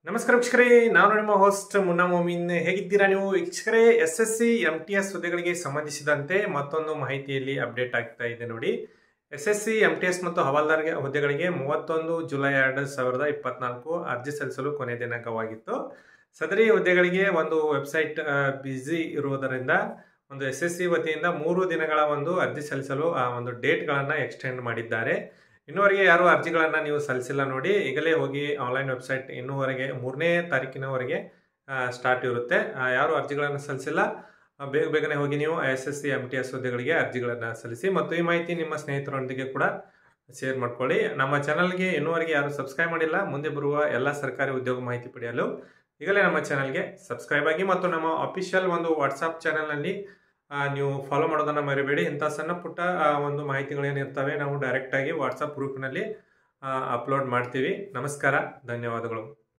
ನಮಸ್ಕಾರ ವೀಕ್ಷಕರೇ, ನಾನು ನಿಮ್ಮ ಹೋಸ್ಟ್ ಮುನ್ನಾ ಮೊಮಿನ್. ಹೇಗಿದ್ದೀರಾ ನೀವು ವೀಕ್ಷಕರೇ? SSC MTS ಹುದ್ದೆಗಳಿಗೆ ಸಂಬಂಧಿಸಿದಂತೆ ಮತ್ತೊಂದು ಮಾಹಿತಿಯಲ್ಲಿ ಅಪ್ಡೇಟ್ ಆಗ್ತಾ ಇದೆ ನೋಡಿ. SSC MTS ಮತ್ತು ಹವಾಲ್ದಾರ್ ಹುದ್ದೆಗಳಿಗೆ 31 ಜುಲೈ 2024 ಅರ್ಜಿ ಸಲ್ಲಿಸಲು ಕೊನೆಯ ದಿನಾಂಕವಾಗಿತ್ತು. ಸದರಿ ಹುದ್ದೆಗಳಿಗೆ ಒಂದು ವೆಬ್ಸೈಟ್ ಬ್ಯುಸಿ ಇರುವುದರಿಂದ ಒಂದು SSC ವತಿಯಿಂದ 3 ದಿನಗಳ ಒಂದು ಅರ್ಜಿ ಸಲ್ಲಿಸಲು ಒಂದು ಡೇಟ್ಗಳನ್ನು ಎಕ್ಸ್ಟೆಂಡ್ ಮಾಡಿದ್ದಾರೆ. ಇನ್ನೂವರೆಗೆ ಯಾರು ಅರ್ಜಿಗಳನ್ನು ನೀವು ಸಲ್ಲಿಸಿಲ್ಲ ನೋಡಿ, ಈಗಲೇ ಹೋಗಿ ಆನ್ಲೈನ್ ವೆಬ್ಸೈಟ್ ಇನ್ನೂವರೆಗೆ 3ನೇ ತಾರೀಕಿನವರೆಗೆ ಸ್ಟಾರ್ಟ್ ಇರುತ್ತೆ. ಯಾರು ಅರ್ಜಿಗಳನ್ನು ಸಲ್ಲಿಸಿಲ್ಲ ಬೇಗನೆ ಹೋಗಿ ನೀವು SSC MTS ಹುದ್ದೆಗಳಿಗೆ ಅರ್ಜಿಗಳನ್ನು ಸಲ್ಲಿಸಿ ಮತ್ತು ಈ ಮಾಹಿತಿ ನಿಮ್ಮ ಸ್ನೇಹಿತರೊಂದಿಗೆ ಕೂಡ ಶೇರ್ ಮಾಡ್ಕೊಳ್ಳಿ. ನಮ್ಮ ಚಾನಲ್ಗೆ ಇನ್ನೂವರೆಗೆ ಯಾರು ಸಬ್ಸ್ಕ್ರೈಬ್ ಮಾಡಿಲ್ಲ, ಮುಂದೆ ಬರುವ ಎಲ್ಲ ಸರ್ಕಾರಿ ಉದ್ಯೋಗ ಮಾಹಿತಿ ಪಡೆಯಲು ಈಗಲೇ ನಮ್ಮ ಚಾನಲ್ಗೆ ಸಬ್ಸ್ಕ್ರೈಬ್ ಆಗಿ ಮತ್ತು ನಮ್ಮ ಅಫಿಷಿಯಲ್ ಒಂದು ವಾಟ್ಸಪ್ ಚಾನಲ್ನಲ್ಲಿ ನೀವು ಫಾಲೋ ಮಾಡೋದನ್ನು ಮರಿಬೇಡಿ. ಇಂಥ ಸಣ್ಣ ಪುಟ್ಟ ಒಂದು ಮಾಹಿತಿಗಳೇನಿರ್ತವೆ ನಾವು ಡೈರೆಕ್ಟಾಗಿ ವಾಟ್ಸಪ್ ಗ್ರೂಪ್ನಲ್ಲಿ ಅಪ್ಲೋಡ್ ಮಾಡ್ತೀವಿ. ನಮಸ್ಕಾರ, ಧನ್ಯವಾದಗಳು.